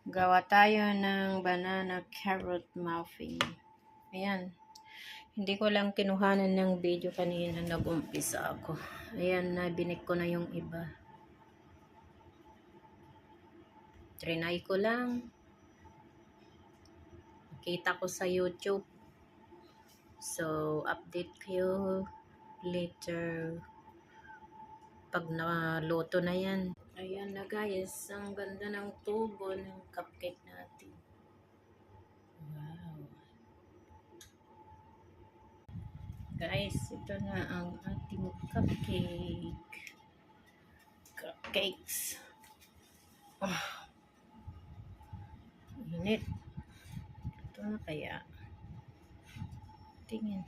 Gawa tayo ng banana carrot muffin. Ayan. Hindi ko lang kinuhanan ng video kanina. Nag-umpisa ako. Ayan, nabinik ko na yung iba. Trinay ko lang. Kita ko sa YouTube. So, update kayo later pag naluto na yan. Ayan na guys, ang ganda ng tubo ng cupcake natin. Wow. Guys, ito na ang ating cupcake. Cupcakes. Oh, init. Ito na kaya. Tingin.